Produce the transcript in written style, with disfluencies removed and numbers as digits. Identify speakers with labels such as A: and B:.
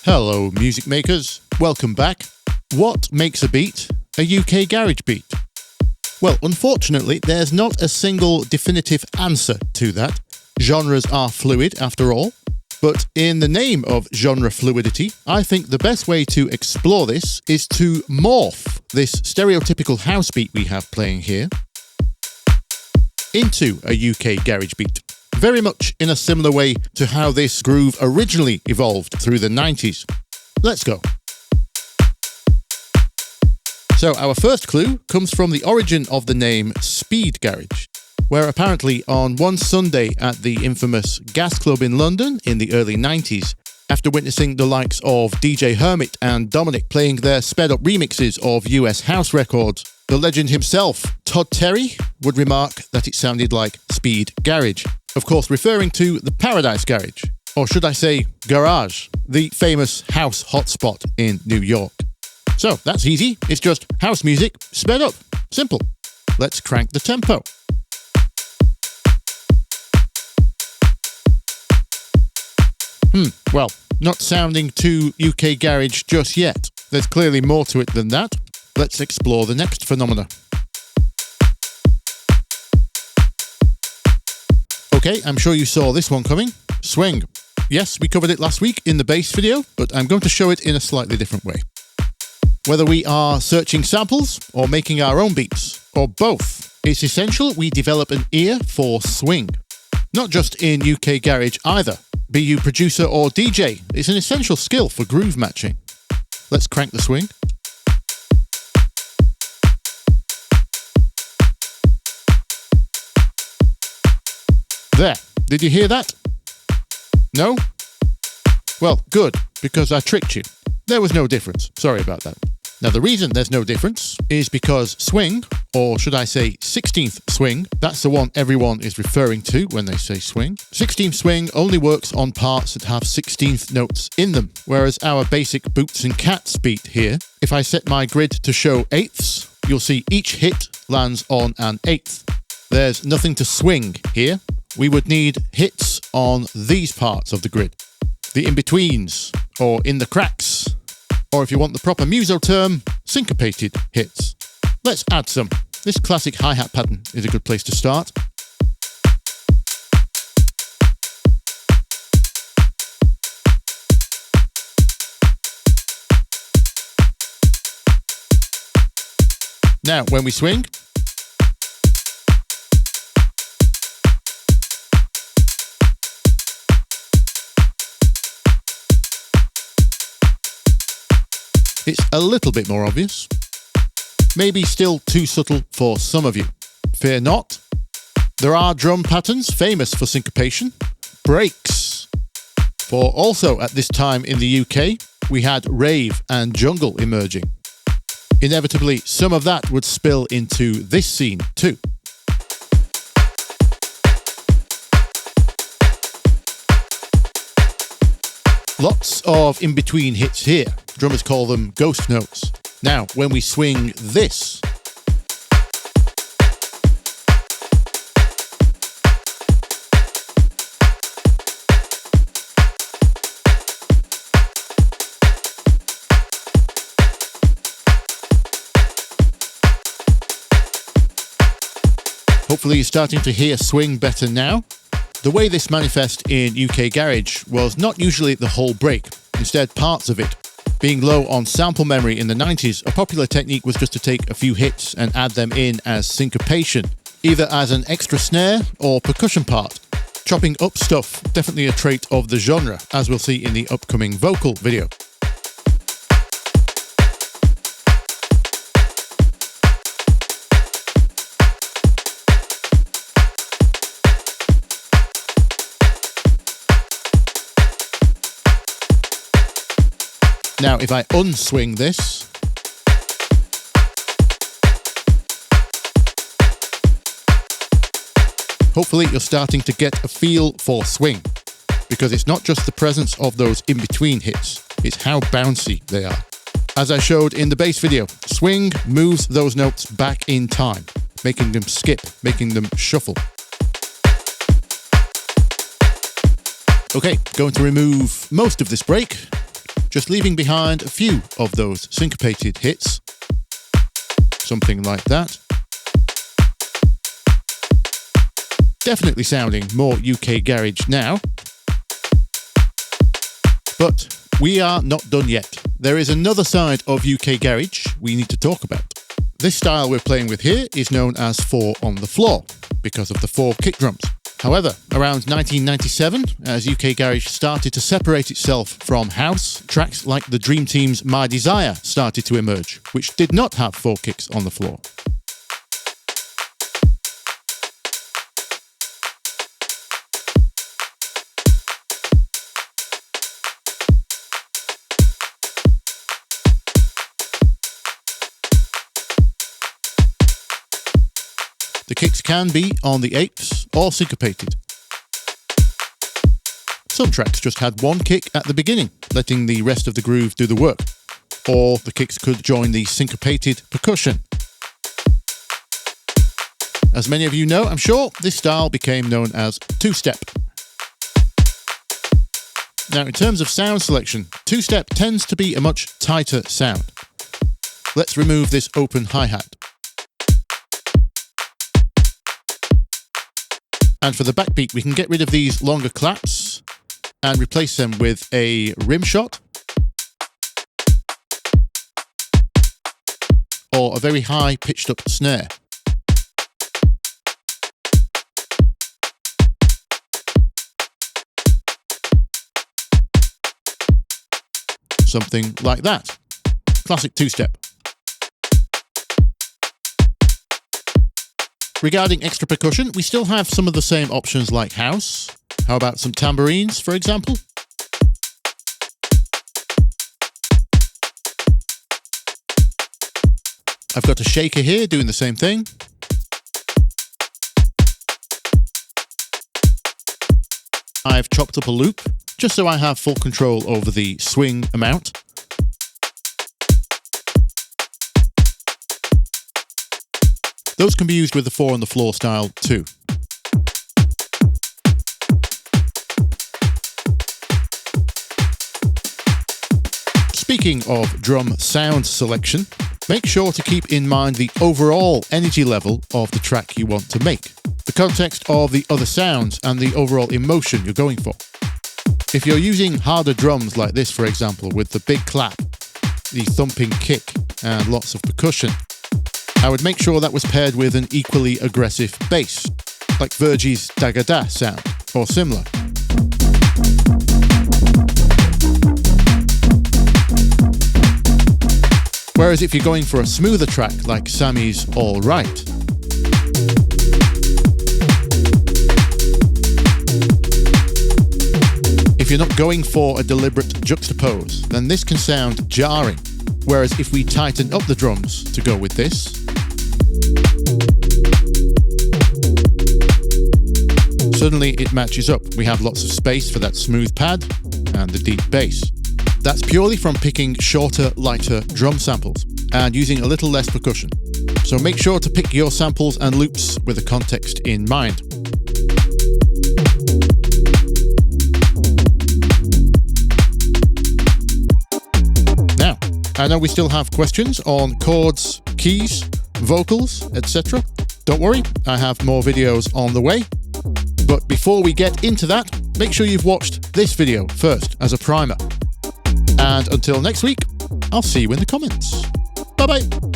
A: Hello music makers, welcome back. What makes a beat a UK garage beat? Well, unfortunately, there's not a single definitive answer to that. Genres are fluid after all. But in the name of genre fluidity, I think the best way to explore this is to morph this stereotypical house beat we have playing here into a UK garage beat. Very much in a similar way to how this groove originally evolved through the 90s. Let's go. So our first clue comes from the origin of the name Speed Garage, where apparently on one Sunday at the infamous Gas Club in London in the early 90s, after witnessing the likes of DJ Hermit and Dominic playing their sped-up remixes of US house records, the legend himself, Todd Terry, would remark that it sounded like Speed Garage. Of course, referring to the Paradise Garage, or should I say Garage, the famous house hotspot in New York. So that's easy, it's just house music sped up, simple. Let's crank the tempo. Well, not sounding too UK garage just yet. There's clearly more to it than that. Let's explore the next phenomena. Okay, I'm sure you saw this one coming. Swing. Yes, we covered it last week in the bass video, but I'm going to show it in a slightly different way. Whether we are searching samples or making our own beats, or both, it's essential we develop an ear for swing. Not just in UK garage either. Be you producer or DJ, it's an essential skill for groove matching. Let's crank the swing. There, did you hear that? No? Well, good, because I tricked you. There was no difference, sorry about that. Now the reason there's no difference is because swing, or should I say 16th swing, that's the one everyone is referring to when they say swing. 16th swing only works on parts that have 16th notes in them, whereas our basic boots and cats beat here, if I set my grid to show eighths, you'll see each hit lands on an eighth. There's nothing to swing here. We would need hits on these parts of the grid. The in-betweens, or in the cracks, or if you want the proper muso term, syncopated hits. Let's add some. This classic hi-hat pattern is a good place to start. Now, when we swing, it's a little bit more obvious. Maybe still too subtle for some of you. Fear not. There are drum patterns famous for syncopation. Breaks. For also at this time in the UK, we had rave and jungle emerging. Inevitably, some of that would spill into this scene too. Lots of in-between hits here. Drummers call them ghost notes. Now, when we swing this, hopefully you're starting to hear swing better now. The way this manifests in UK garage was not usually the whole break, instead parts of it. Being low on sample memory in the 90s, a popular technique was just to take a few hits and add them in as syncopation, either as an extra snare or percussion part. Chopping up stuff, definitely a trait of the genre, as we'll see in the upcoming vocal video. Now, if I unswing this, hopefully you're starting to get a feel for swing, because it's not just the presence of those in-between hits, it's how bouncy they are. As I showed in the bass video, swing moves those notes back in time, making them skip, making them shuffle. Okay, going to remove most of this break. just leaving behind a few of those syncopated hits. Something like that. Definitely sounding more UK garage now. But we are not done yet. There is another side of UK garage we need to talk about. This style we're playing with here is known as 4 on the floor, because of the 4 kick drums. However, around 1997, as UK garage started to separate itself from house, tracks like the Dream Team's My Desire started to emerge, which did not have 4 kicks on the floor. The kicks can be on the 8ths or syncopated. Some tracks just had 1 kick at the beginning, letting the rest of the groove do the work. Or the kicks could join the syncopated percussion. As many of you know, I'm sure, this style became known as 2-step. Now, in terms of sound selection, 2-step tends to be a much tighter sound. Let's remove this open hi-hat. And for the backbeat, we can get rid of these longer claps and replace them with a rim shot or a very high pitched up snare. Something like that. Classic 2-step. Regarding extra percussion, we still have some of the same options like house. How about some tambourines, for example? I've got a shaker here doing the same thing. I've chopped up a loop, just so I have full control over the swing amount. Those can be used with the 4 on the floor style too. Speaking of drum sound selection, make sure to keep in mind the overall energy level of the track you want to make, the context of the other sounds and the overall emotion you're going for. If you're using harder drums like this, for example, with the big clap, the thumping kick and lots of percussion, I would make sure that was paired with an equally aggressive bass, like Virgie's Da-Ga-Da sound, or similar. Whereas if you're going for a smoother track like Sammy's All Right, if you're not going for a deliberate juxtapose, then this can sound jarring. Whereas if we tighten up the drums to go with this, suddenly it matches up. We have lots of space for that smooth pad and the deep bass. That's purely from picking shorter, lighter drum samples and using a little less percussion. So make sure to pick your samples and loops with the context in mind. Now, I know we still have questions on chords, keys, vocals, etc. Don't worry, I have more videos on the way. But before we get into that, make sure you've watched this video first as a primer. And until next week, I'll see you in the comments. Bye bye.